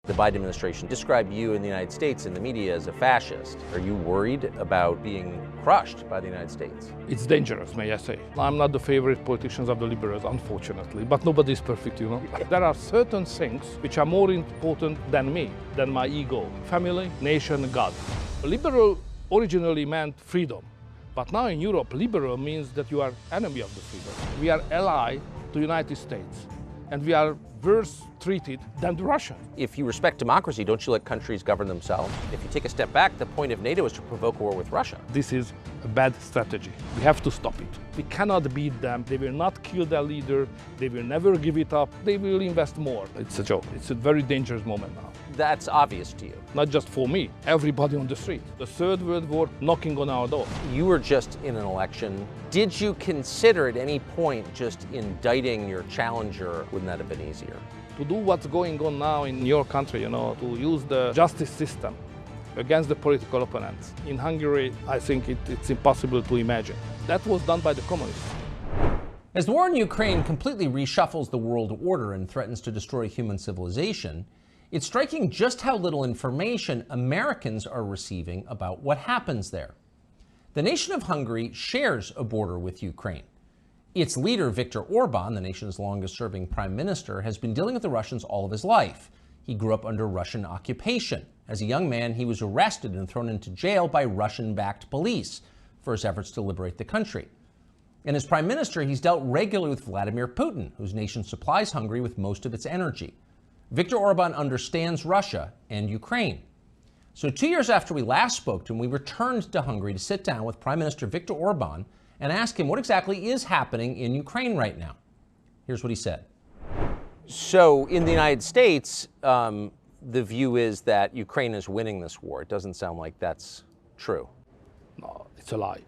The Biden administration described you in the United States in the media as a fascist. Are you worried about being crushed by the United States? It's dangerous, may I say. I'm not the favorite politicians of the liberals, unfortunately, but nobody is perfect, you know. There are certain things which are more important than me, than my ego. Family, nation, God. Liberal originally meant freedom, but now in Europe, liberal means that you are enemy of the freedom. We are ally to the United States, and we are worse treated than the Russians. If you respect democracy, don't you let countries govern themselves? If you take a step back, the point of NATO is to provoke war with Russia. This is a bad strategy. We have to stop it. We cannot beat them. They will not kill their leader. They will never give it up. They will invest more. It's a joke. It's a very dangerous moment now. That's obvious to you. Not just for me, everybody on the street. The Third World War knocking on our door. You were just in an election. Did you consider at any point just indicting your challenger? Wouldn't that have been easier? To do what's going on now in your country, you know, to use the justice system against the political opponents. In Hungary, I think it's impossible to imagine. That was done by the communists. As the war in Ukraine completely reshuffles the world order and threatens to destroy human civilization, it's striking just how little information Americans are receiving about what happens there. The nation of Hungary shares a border with Ukraine. Its leader, Viktor Orban, the nation's longest-serving prime minister, has been dealing with the Russians all of his life. He grew up under Russian occupation. As a young man, he was arrested and thrown into jail by Russian-backed police for his efforts to liberate the country. And as prime minister, he's dealt regularly with Vladimir Putin, whose nation supplies Hungary with most of its energy. Viktor Orban understands Russia and Ukraine. So 2 years after we last spoke to him, we returned to Hungary to sit down with Prime Minister Viktor Orban and ask him what exactly is happening in Ukraine right now. Here's what he said. So in the United States, the view is that Ukraine is winning this war. It doesn't sound like that's true. No, it's a lie.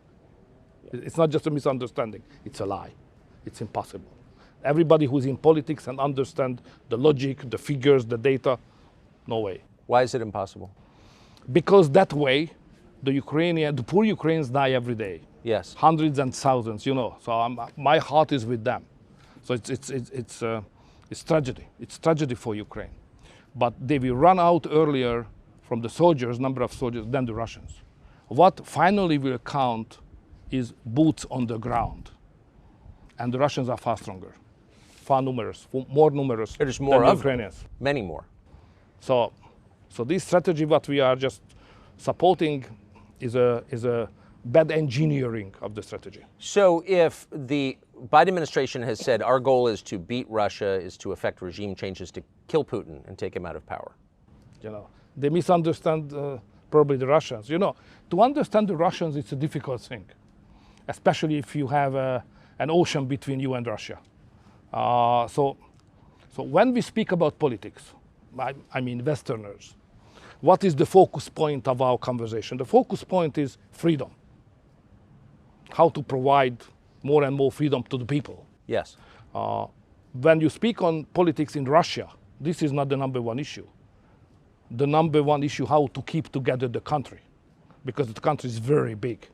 It's not just a misunderstanding. It's a lie. It's impossible. Everybody who's in politics and understand the logic, the figures, the data, no way. Why is it impossible? Because that way, the poor Ukrainians die every day. Yes. Hundreds and thousands, you know. So my heart is with them. So it's tragedy. It's tragedy for Ukraine. But they will run out earlier from the soldiers, number of soldiers, than the Russians. What finally will count is boots on the ground. And the Russians are far stronger, far numerous, more numerous There's more than of the Ukrainians. Them. Many more. So this strategy, what we are just supporting, is a bad engineering of the strategy. So if the Biden administration has said our goal is to beat Russia, is to effect regime changes to kill Putin and take him out of power. You know, they misunderstand probably the Russians. You know, to understand the Russians, it's a difficult thing, especially if you have an ocean between you and Russia. So when we speak about politics, I mean Westerners, what is the focus point of our conversation? The focus point is freedom. How to provide more and more freedom to the people. Yes. When you speak on politics in Russia, this is not the number one issue. The number one issue, how to keep together the country, because the country is very big.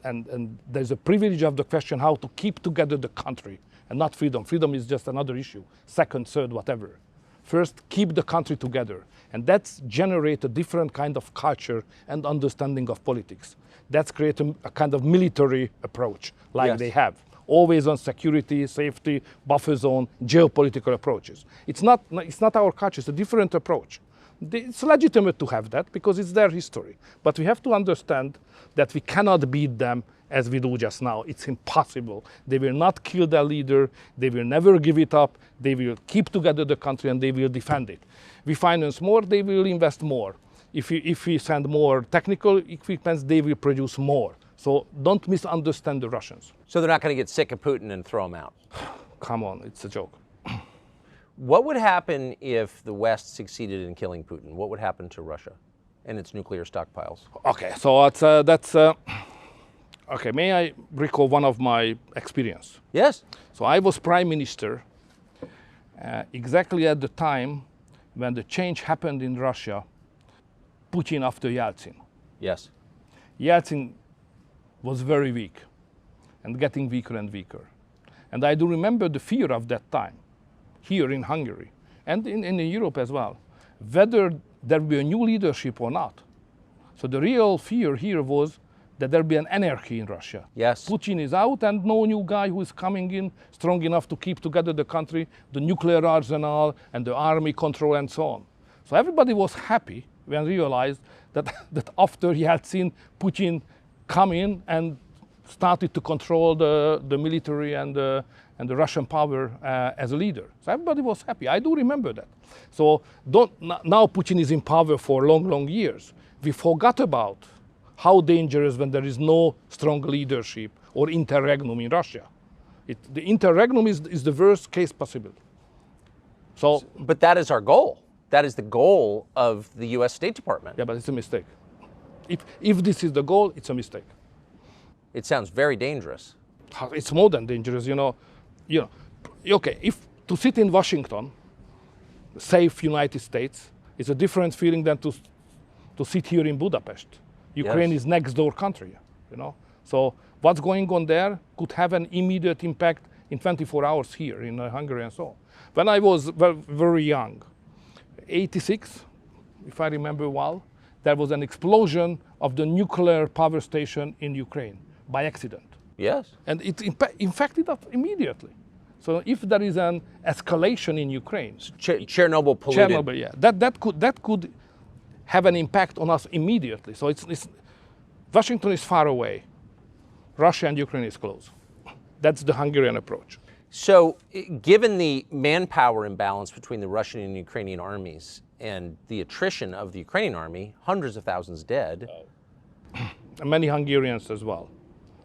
And there's a privilege of the question how to keep together the country and not freedom. Freedom is just another issue, second, third, whatever. First, keep the country together. And that's generate a different kind of culture and understanding of politics. That's create a kind of military approach like they have. Always on security, safety, buffer zone, geopolitical approaches. It's not our culture, it's a different approach. It's legitimate to have that because it's their history. But we have to understand that we cannot beat them as we do just now. It's impossible. They will not kill their leader. They will never give it up. They will keep together the country and they will defend it. We finance more, they will invest more. If we send more technical equipment, they will produce more. So don't misunderstand the Russians. So they're not going to get sick of Putin and throw him out? Come on, it's a joke. What would happen if the West succeeded in killing Putin? What would happen to Russia and its nuclear stockpiles? Okay, so okay, may I recall one of my experience? Yes. So I was prime minister exactly at the time when the change happened in Russia, Putin after Yeltsin. Yes. Yeltsin was very weak and getting weaker and weaker. And I do remember the fear of that time here in Hungary and in Europe as well. whether there will be a new leadership or not. So the real fear here was that there will be an anarchy in Russia. Yes. Putin is out and no new guy who is coming in strong enough to keep together the country, the nuclear arsenal and the army control and so on. So everybody was happy when realized that, that after he had seen Putin come in and started to control the military and the Russian power as a leader. So everybody was happy. I do remember that. So now Putin is in power for long, long years. We forgot about how dangerous when there is no strong leadership or interregnum in Russia. The interregnum is the worst case possible. So, but that is our goal. That is the goal of the U.S. State Department. Yeah, but it's a mistake. If this is the goal, it's a mistake. It sounds very dangerous. It's more than dangerous, you know. Okay, if to sit in Washington, safe United States, is a different feeling than to sit here in Budapest. Ukraine is next door country, you know. So what's going on there could have an immediate impact in 24 hours here in Hungary and so on. When I was very young, 86, if I remember well, there was an explosion of the nuclear power station in Ukraine by accident. Yes. And it infected us immediately. So if there is an escalation in Ukraine, Chernobyl polluted. Chernobyl, yeah, that could have an impact on us immediately. So Washington is far away, Russia and Ukraine is close. That's the Hungarian approach. So, given the manpower imbalance between the Russian and Ukrainian armies and the attrition of the Ukrainian army, hundreds of thousands dead. And many Hungarians as well.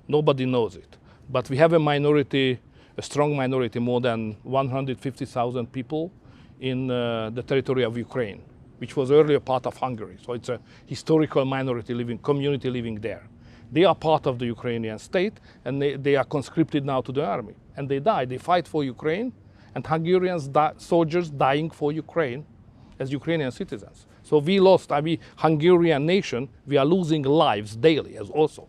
Nobody knows it. But we have a minority, a strong minority, more than 150,000 people in the territory of Ukraine, which was earlier part of Hungary. So it's a historical minority community living there. They are part of the Ukrainian state, and they are conscripted now to the army. And they die. They fight for Ukraine, and Hungarians, soldiers dying for Ukraine as Ukrainian citizens. So we lost, Hungarian nation, we are losing lives daily as also.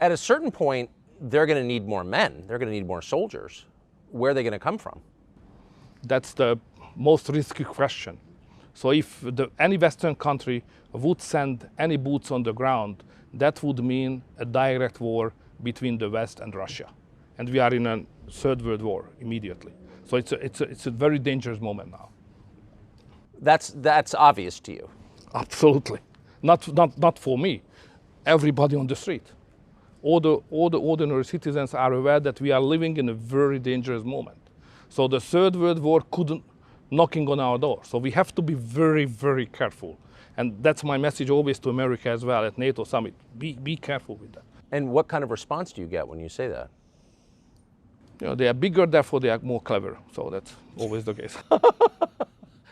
At a certain point, they're going to need more men. They're going to need more soldiers. Where are they going to come from? That's the most risky question. So if any Western country would send any boots on the ground, that would mean a direct war between the West and Russia. And we are in a third world war immediately. So it's a very dangerous moment now. That's obvious to you. Absolutely. Not for me. Everybody on the street. All the ordinary citizens are aware that we are living in a very dangerous moment. So the third world war couldn't knocking on our door. So we have to be very, very careful. And that's my message always to America as well at NATO summit. Be careful with that. And what kind of response do you get when you say that? You know, they are bigger, therefore they are more clever. So that's always the case.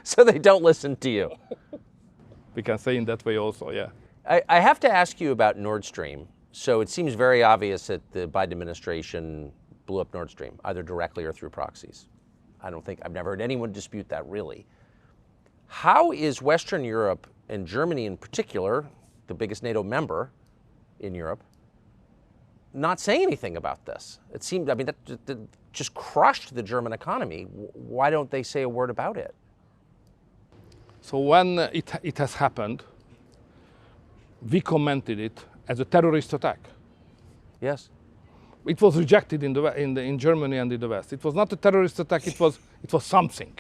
So they don't listen to you. We can say in that way also, yeah. I have to ask you about Nord Stream. So it seems very obvious that the Biden administration blew up Nord Stream, either directly or through proxies. I've never heard anyone dispute that, really. How is Western Europe, and Germany in particular, the biggest NATO member in Europe, not saying anything about this? It seemed, that just crushed the German economy. Why don't they say a word about it? So when it has happened, we commented it as a terrorist attack. Yes. It was rejected in Germany and in the West. It was not a terrorist attack. It was something,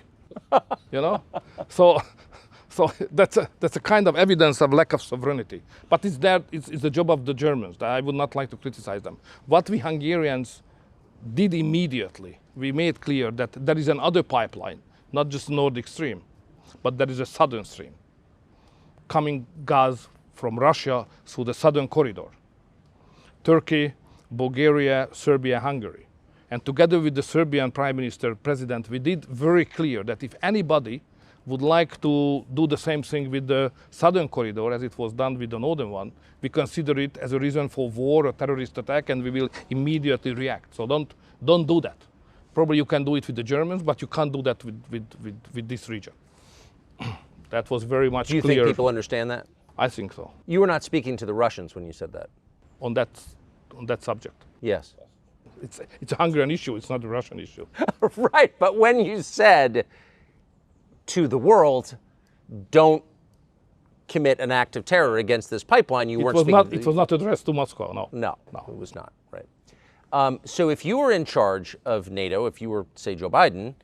you know. So that's a kind of evidence of lack of sovereignty. But it's the job of the Germans. I would not like to criticize them. What we Hungarians did immediately, we made clear that there is another pipeline, not just Nordic Stream, but there is a southern stream, coming gas from Russia through the southern corridor. Turkey, Bulgaria, Serbia, Hungary. And together with the Serbian Prime Minister, President, we did very clear that if anybody would like to do the same thing with the southern corridor as it was done with the northern one, we consider it as a reason for war or terrorist attack, and we will immediately react. So don't do that. Probably you can do it with the Germans, but you can't do that with this region. That was very much clear. Do you think people understand that? I think so. You were not speaking to the Russians when you said that. On that subject. Yes. It's a Hungarian issue, it's not a Russian issue. Right, but when you said to the world, don't commit an act of terror against this pipeline. You weren't speaking. It was not addressed to Moscow. No. No, it was not. Right. So if you were in charge of NATO, if you were, say, Joe Biden,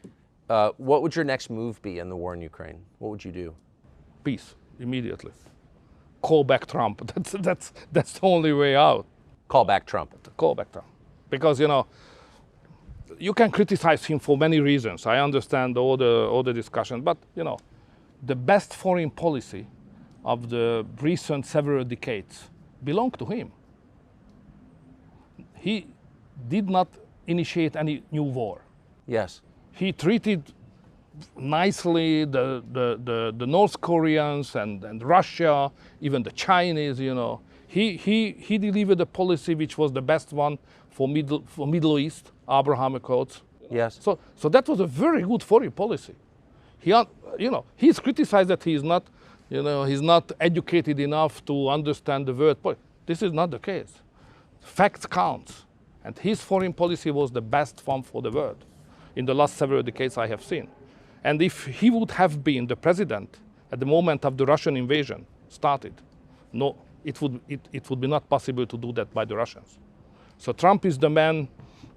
what would your next move be in the war in Ukraine? What would you do? Peace immediately. Call back Trump. That's the only way out. Call back Trump. Call back Trump, because you can criticize him for many reasons. I understand all the discussion, but the best foreign policy of the recent several decades belonged to him. He did not initiate any new war. Yes. He treated nicely the North Koreans and Russia, even the Chinese. He delivered a policy which was the best one for Middle East, Abraham Accords. Yes. So that was a very good foreign policy. He's criticized that he's not educated enough to understand the world. This is not the case. Facts count, and his foreign policy was the best one for the world in the last several decades I have seen. And if he would have been the president at the moment of the Russian invasion started, no, it would be not possible to do that by the Russians. So Trump is the man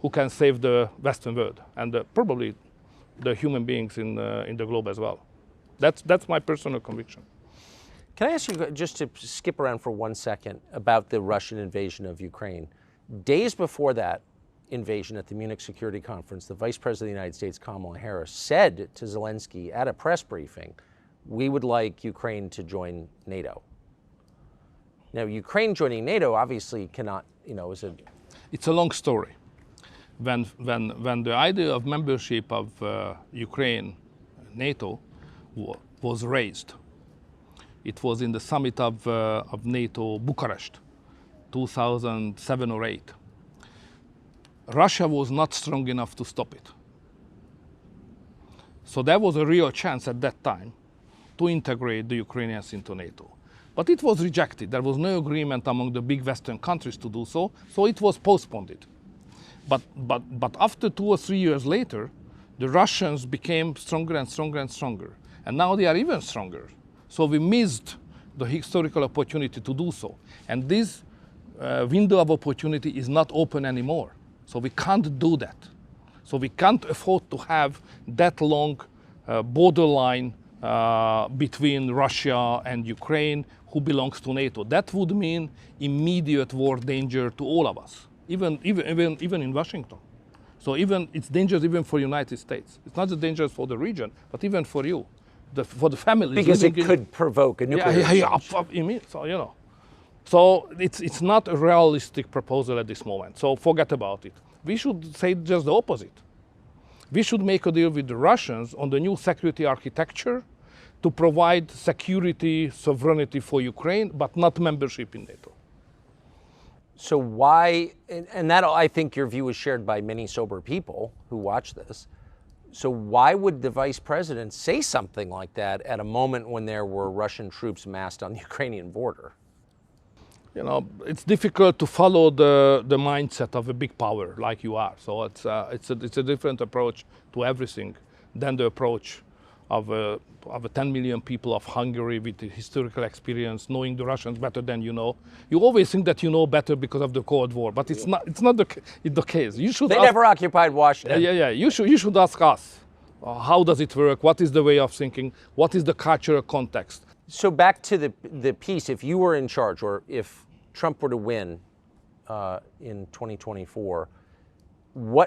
who can save the Western world and probably the human beings in the globe as well. That's my personal conviction. Can I ask you, just to skip around for 1 second, about the Russian invasion of Ukraine? Days before that invasion at the Munich Security Conference, the Vice President of the United States, Kamala Harris, said to Zelensky at a press briefing, "We would like Ukraine to join NATO." Now, Ukraine joining NATO obviously cannot, is a... It's a long story. When the idea of membership of Ukraine, NATO, was raised, it was in the summit of NATO, Bucharest, 2007 or 8. Russia was not strong enough to stop it. So there was a real chance at that time to integrate the Ukrainians into NATO. But it was rejected. There was no agreement among the big Western countries to do so, so it was postponed. But after 2 or 3 years later, the Russians became stronger and stronger and stronger. And now they are even stronger. So we missed the historical opportunity to do so. And this window of opportunity is not open anymore. So we can't do that. So we can't afford to have that long borderline between Russia and Ukraine, who belongs to NATO. That would mean immediate war danger to all of us, even in Washington. So it's dangerous even for the United States. It's not just dangerous for the region, but even for you, for the families. Because it could provoke a nuclear exchange. So it's not a realistic proposal at this moment. So forget about it. We should say just the opposite. We should make a deal with the Russians on the new security architecture to provide security, sovereignty for Ukraine, but not membership in NATO. So why, and that I think your view is shared by many sober people who watch this, so why would the vice president say something like that at a moment when there were Russian troops massed on the Ukrainian border? It's difficult to follow the mindset of a big power like you are. So it's a different approach to everything than the approach of 10 million people of Hungary with the historical experience, knowing the Russians better than you know. You always think that you know better because of the Cold War, but it's not the case. They never occupied Washington. Yeah. You should ask us. How does it work? What is the way of thinking? What is the cultural context? So back to the piece, if you were in charge, or if Trump were to win in 2024,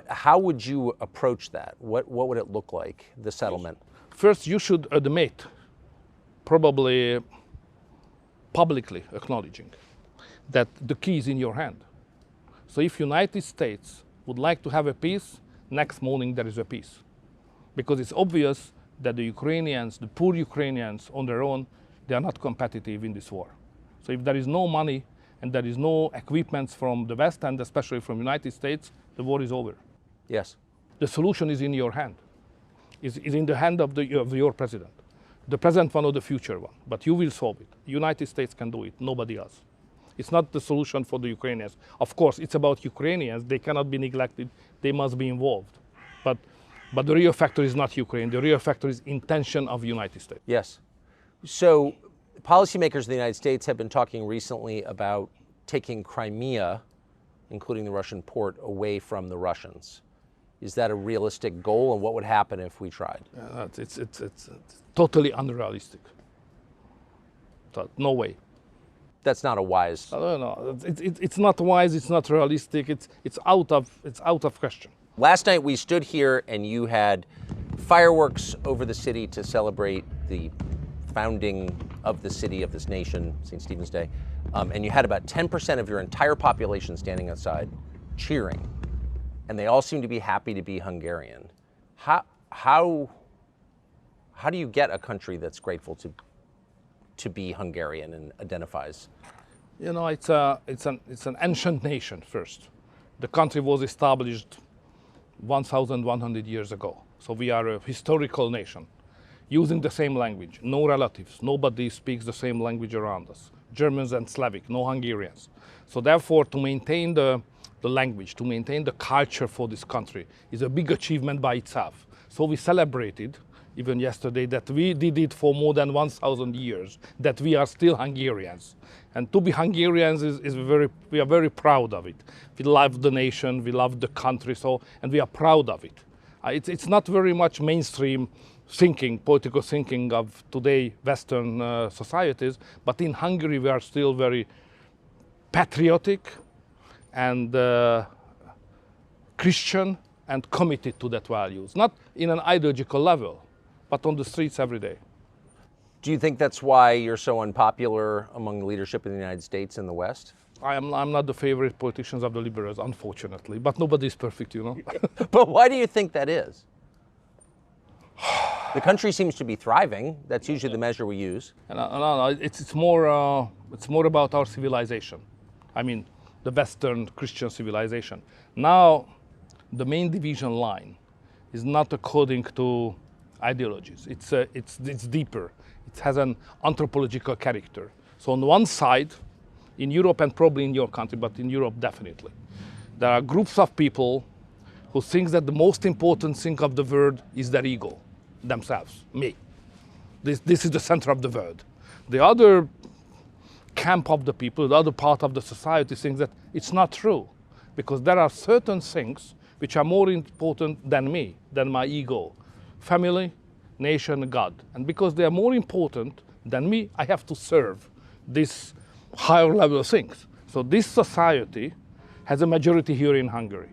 how would you approach that? What would it look like, the settlement? First, you should admit, probably publicly acknowledging, that the key is in your hand. So if United States would like to have a peace, next morning there is a peace. Because it's obvious that the Ukrainians, the poor Ukrainians on their own, they are not competitive in this war. So if there is no money and there is no equipment from the West and especially from the United States, the war is over. Yes. The solution is in your hand. Is in the hand of your president. The present one or the future one. But you will solve it. The United States can do it, nobody else. It's not the solution for the Ukrainians. Of course, it's about Ukrainians. They cannot be neglected. They must be involved. But the real factor is not Ukraine. The real factor is intention of the United States. Yes. So policymakers in the United States have been talking recently about taking Crimea, including the Russian port, away from the Russians. Is that a realistic goal, and what would happen if we tried? It's totally unrealistic. So, no way. That's not a wise. I don't know. It's not wise. It's not realistic. It's out of question. Last night we stood here and you had fireworks over the city to celebrate the founding of the city, of this nation, St. Stephen's Day, and you had about 10% of your entire population standing outside cheering, and they all seem to be happy to be Hungarian. How do you get a country that's grateful to be Hungarian and identifies? You know, it's an ancient nation first. The country was established 1,100 years ago. So we are a historical nation, using the same language, no relatives, nobody speaks the same language around us. Germans and Slavic, no Hungarians. So therefore, to maintain the language, to maintain the culture for this country is a big achievement by itself. So we celebrated, even yesterday, that we did it for more than 1,000 years, that we are still Hungarians. And to be Hungarians we are very proud of it. We love the nation, we love the country, and we are proud of it. It's not very much mainstream thinking, political thinking of today Western societies, but in Hungary we are still very patriotic and Christian and committed to that values, not in an ideological level, but on the streets every day. Do you think that's why you're so unpopular among the leadership in the United States and the West? I'm not the favorite politicians of the liberals, unfortunately, but nobody is perfect, you know. But why do you think that is? The country seems to be thriving. That's usually the measure we use. No, it's more about our civilization. I mean, the Western Christian civilization. Now, the main division line is not according to ideologies. It's deeper. It has an anthropological character. So on one side, in Europe and probably in your country, but in Europe definitely, there are groups of people who think that the most important thing of the world is their ego, themselves, me. This is the center of the world. The other camp of the people, the other part of the society thinks that it's not true, because there are certain things which are more important than me, than my ego. Family, nation, God. And because they are more important than me, I have to serve these higher level things. So this society has a majority here in Hungary.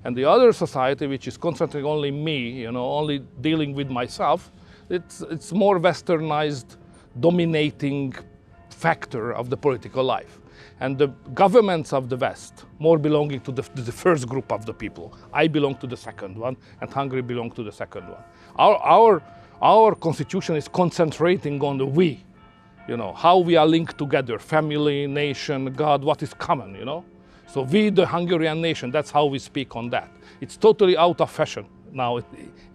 And the other society, which is concentrating only me, you know, only dealing with myself, it's more westernized, dominating factor of the political life. And the governments of the West, more belonging to the first group of the people. I belong to the second one, and Hungary belongs to the second one. Our constitution is concentrating on the we, you know, how we are linked together, family, nation, God, what is common, you know. So we, the Hungarian nation, that's how we speak on that. It's totally out of fashion now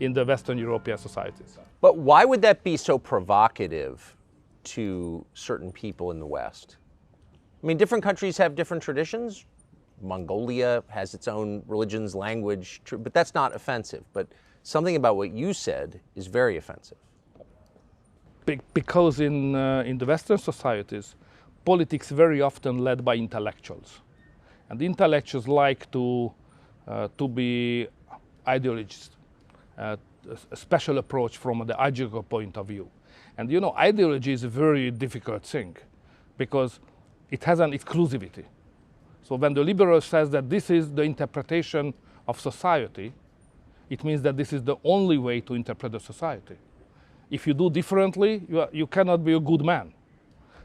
in the Western European societies. But why would that be so provocative to certain people in the West? I mean, different countries have different traditions. Mongolia has its own religions, language, but that's not offensive. But something about what you said is very offensive. Because in the Western societies, politics very often led by intellectuals. And the intellectuals like to be ideologists, a special approach from the ideological point of view. And you know, ideology is a very difficult thing because it has an exclusivity. So when the liberal says that this is the interpretation of society, it means that this is the only way to interpret the society. If you do differently, you cannot be a good man.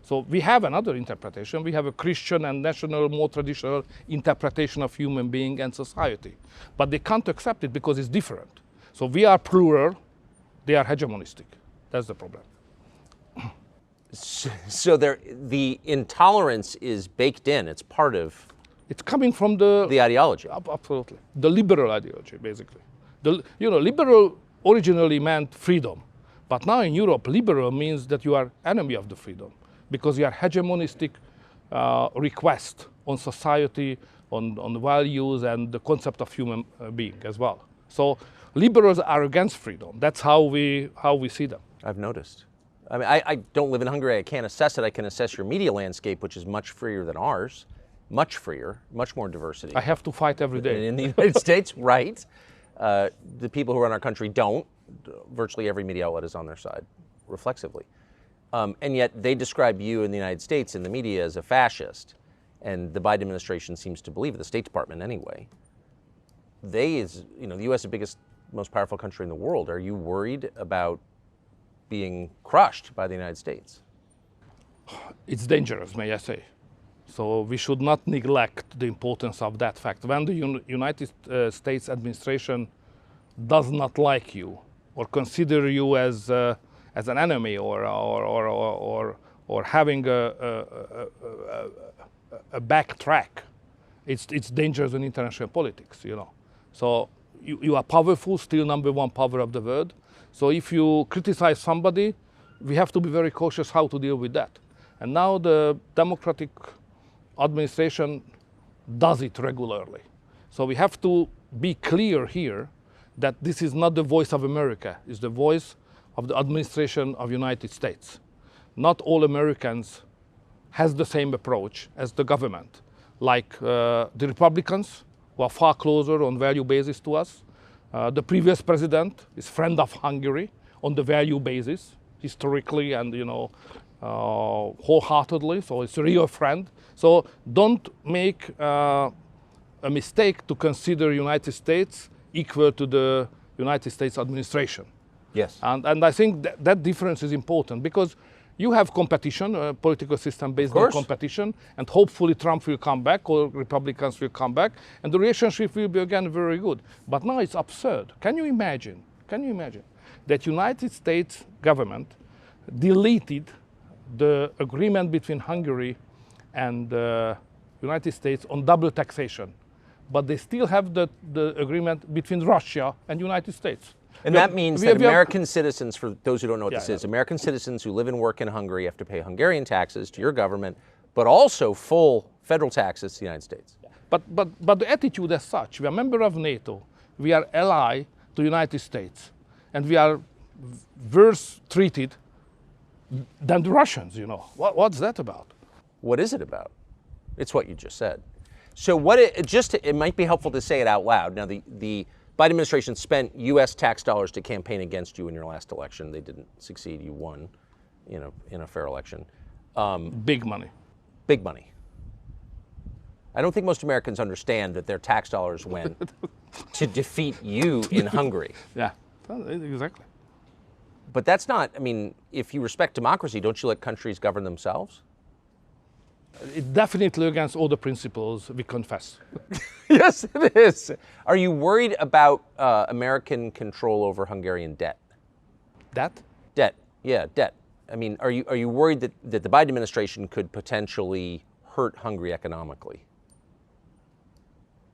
So we have another interpretation. We have a Christian and national, more traditional interpretation of human being and society. But they can't accept it because it's different. So we are plural, they are hegemonistic. That's the problem. So the intolerance is baked in. It's part of. It's coming from the ideology. Absolutely, the liberal ideology, basically. Liberal originally meant freedom, but now in Europe, liberal means that you are enemy of the freedom because you are hegemonistic request on society, on the values and the concept of human being as well. So liberals are against freedom. That's how we see them. I've noticed. I mean, I don't live in Hungary. I can't assess it. I can assess your media landscape, which is much freer than ours, much freer, much more diversity. I have to fight every day. In the United States, right? The people who run our country don't. Virtually every media outlet is on their side, reflexively. And yet they describe you in the United States in the media as a fascist. And the Biden administration seems to believe it, the State Department anyway. The U.S. is the biggest, most powerful country in the world. Are you worried about being crushed by the United States? It's dangerous, may I say. So we should not neglect the importance of that fact. When the United States administration does not like you or consider you as an enemy or having a backtrack, it's dangerous in international politics, you know. So you are powerful, still number one power of the world. So if you criticize somebody, we have to be very cautious how to deal with that. And now the Democratic administration does it regularly. So we have to be clear here that this is not the voice of America, it's the voice of the administration of the United States. Not all Americans has the same approach as the government. Like the Republicans, who are far closer on value basis to us. The previous president is friend of Hungary on the value basis, historically and, you know, wholeheartedly, so it's a real friend. So don't make a mistake to consider United States equal to the United States administration. Yes. And I think that difference is important because you have competition, a political system based on competition, and hopefully Trump will come back or Republicans will come back, and the relationship will be again very good. But now it's absurd. Can you imagine that United States government deleted the agreement between Hungary and the United States on double taxation, but they still have the agreement between Russia and United States. And that means that American citizens, for those who don't know what this is, American citizens who live and work in Hungary have to pay Hungarian taxes to your government, but also full federal taxes to the United States. But the attitude as such, we are a member of NATO, we are ally to the United States, and we are worse treated than the Russians, you know. What's that about? What is it about? It's what you just said. So it might be helpful to say it out loud. Now, the Biden administration spent U.S. tax dollars to campaign against you in your last election. They didn't succeed. You won, you know, in a fair election. Big money. Big money. I don't think most Americans understand that their tax dollars went to defeat you in Hungary. Yeah, exactly. But that's not, I mean, if you respect democracy, don't you let countries govern themselves? It's definitely against all the principles we confess. Yes, it is. Are you worried about American control over Hungarian debt? Debt? Debt, yeah, debt. I mean, are you worried that the Biden administration could potentially hurt Hungary economically?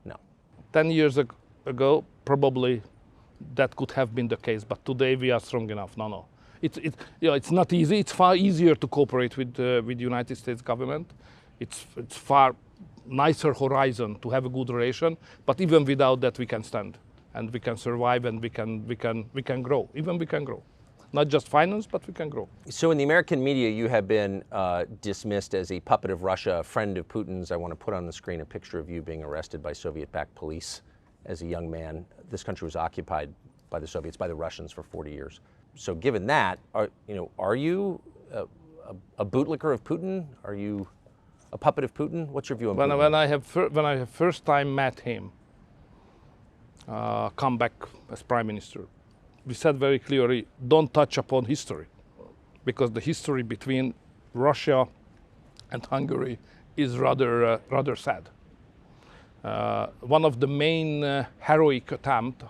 No. 10 years ago, probably that could have been the case, but today we are strong enough. No. It's not easy. It's far easier to cooperate with the United States government. It's far nicer horizon to have a good relation. But even without that, we can stand and we can survive and we can grow. Even we can grow, not just finance, but we can grow. So in the American media, you have been dismissed as a puppet of Russia, a friend of Putin's. I want to put on the screen a picture of you being arrested by Soviet-backed police as a young man. This country was occupied by the Soviets, by the Russians for 40 years. So given that, are you a bootlicker of Putin? Are you a puppet of Putin? What's your view on Putin? When I have first time met him, come back as prime minister, we said very clearly, don't touch upon history, because the history between Russia and Hungary is rather sad. One of the main heroic attempts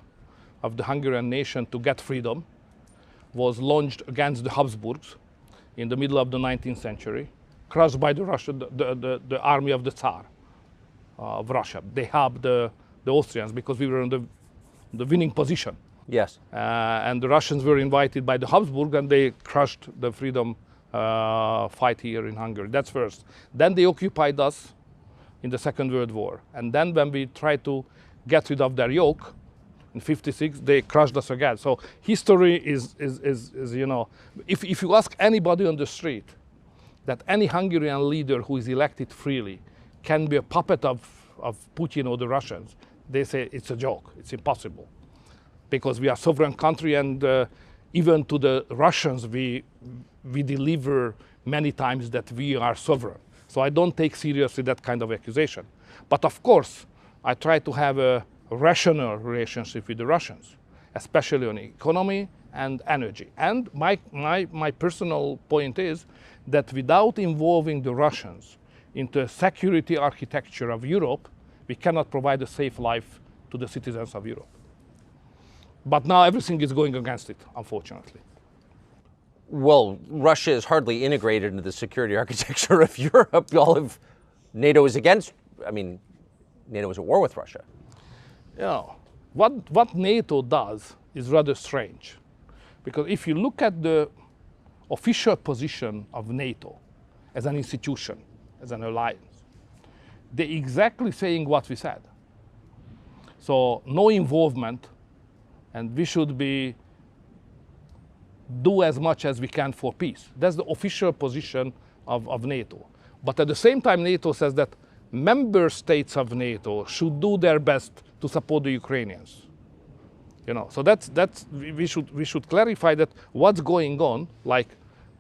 of the Hungarian nation to get freedom was launched against the Habsburgs in the middle of the 19th century, crushed by the army of the Tsar of Russia. They helped the Austrians because we were in the winning position. Yes. And the Russians were invited by the Habsburg, and they crushed the freedom fight here in Hungary. That's first. Then they occupied us in the Second World War. And then when we tried to get rid of their yoke, In 56, they crushed us again. So history is you know, if you ask anybody on the street that any Hungarian leader who is elected freely can be a puppet of Putin or the Russians, they say it's a joke, it's impossible. Because we are a sovereign country, and even to the Russians we deliver many times that we are sovereign. So I don't take seriously that kind of accusation. But of course, I try to have a rational relationship with the Russians, especially on economy and energy. And my personal point is that without involving the Russians into a security architecture of Europe, we cannot provide a safe life to the citizens of Europe. But now everything is going against it, unfortunately. Well, Russia is hardly integrated into the security architecture of Europe. All of NATO is against, I mean, NATO is at war with Russia. You know, what NATO does is rather strange. Because if you look at the official position of NATO as an institution, as an alliance, they're exactly saying what we said. So no involvement, and we should do as much as we can for peace. That's the official position of NATO. But at the same time, NATO says that member states of NATO should do their best to support the Ukrainians. You know, so we should clarify that what's going on, like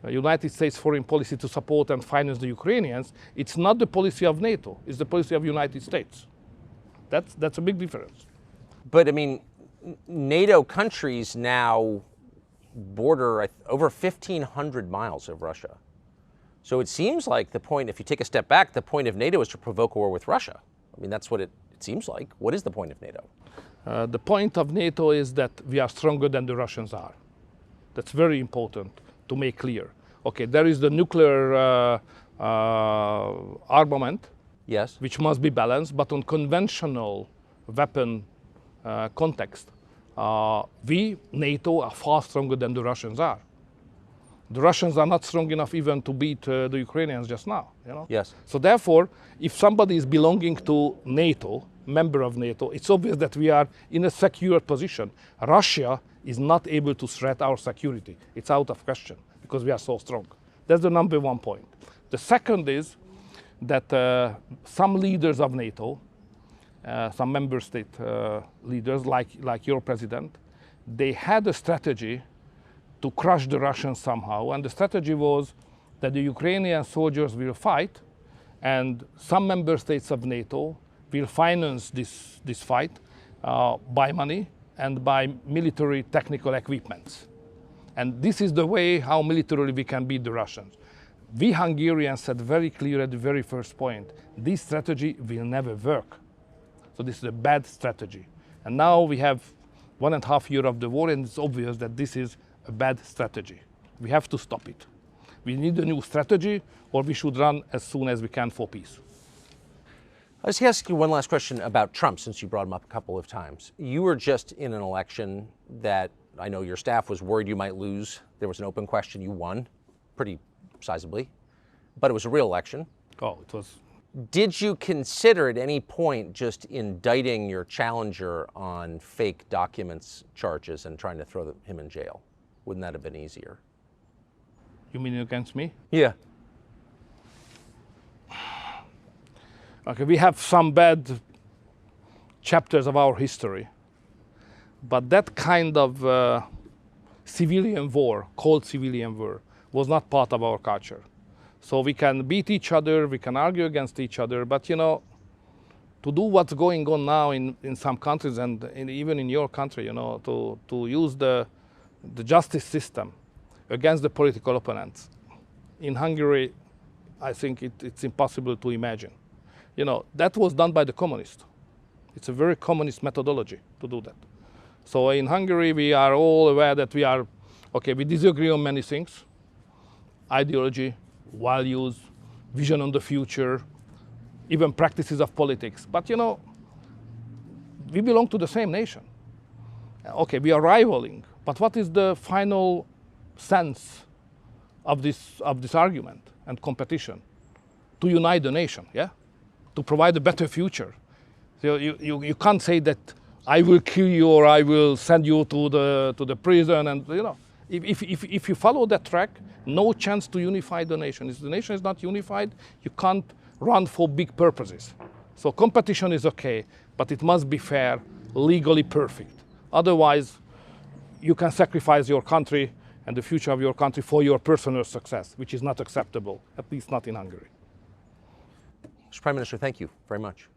United States foreign policy to support and finance the Ukrainians, it's not the policy of NATO, it's the policy of United States. That's a big difference. But I mean, NATO countries now border over 1,500 miles of Russia. So it seems like the point, if you take a step back, the point of NATO is to provoke a war with Russia. I mean, that's what it seems like. What is the point of NATO? The point of NATO is that we are stronger than the Russians are. That's very important to make clear. Okay, there is the nuclear armament, yes, which must be balanced, but on conventional weapon context, we, NATO, are far stronger than the Russians are. The Russians are not strong enough even to beat the Ukrainians just now. You know? Yes. So therefore, if somebody is belonging to NATO, member of NATO, it's obvious that we are in a secure position. Russia is not able to threat our security. It's out of question because we are so strong. That's the number one point. The second is that some leaders of NATO, some member state leaders like your president, they had a strategy to crush the Russians somehow. And the strategy was that the Ukrainian soldiers will fight and some member states of NATO will finance this fight by money and by military technical equipments. And this is the way how militarily we can beat the Russians. We Hungarians said very clear at the very first point, this strategy will never work. So this is a bad strategy. And now we have 1.5 years of the war, and it's obvious that this is a bad strategy. We have to stop it. We need a new strategy, or we should run as soon as we can for peace. Let's ask you one last question about Trump, since you brought him up a couple of times. You were just in an election that I know your staff was worried you might lose. There was an open question. You won pretty sizably, but it was a real election. Oh, it was. Did you consider at any point just indicting your challenger on fake documents charges and trying to throw him in jail? Wouldn't that have been easier? You mean against me? Yeah. Okay, we have some bad chapters of our history, but that kind of civilian war, cold civilian war, was not part of our culture. So we can beat each other, we can argue against each other, but you know, to do what's going on now in some countries and even in your country, you know, to use the justice system against the political opponents. In Hungary, I think it's impossible to imagine. You know, that was done by the communists. It's a very communist methodology to do that. So in Hungary, we are all aware that we disagree on many things, ideology, values, vision on the future, even practices of politics. But you know, we belong to the same nation. Okay, we are rivaling, but what is the final sense of this argument and competition? To unite the nation, yeah? To provide a better future. So you can't say that, I will kill you or I will send you to the prison. And you know, if you follow that track, no chance to unify the nation. If the nation is not unified, you can't run for big purposes. So competition is okay, but it must be fair, legally perfect. Otherwise, you can sacrifice your country and the future of your country for your personal success, which is not acceptable, at least not in Hungary. Mr. Prime Minister, thank you very much.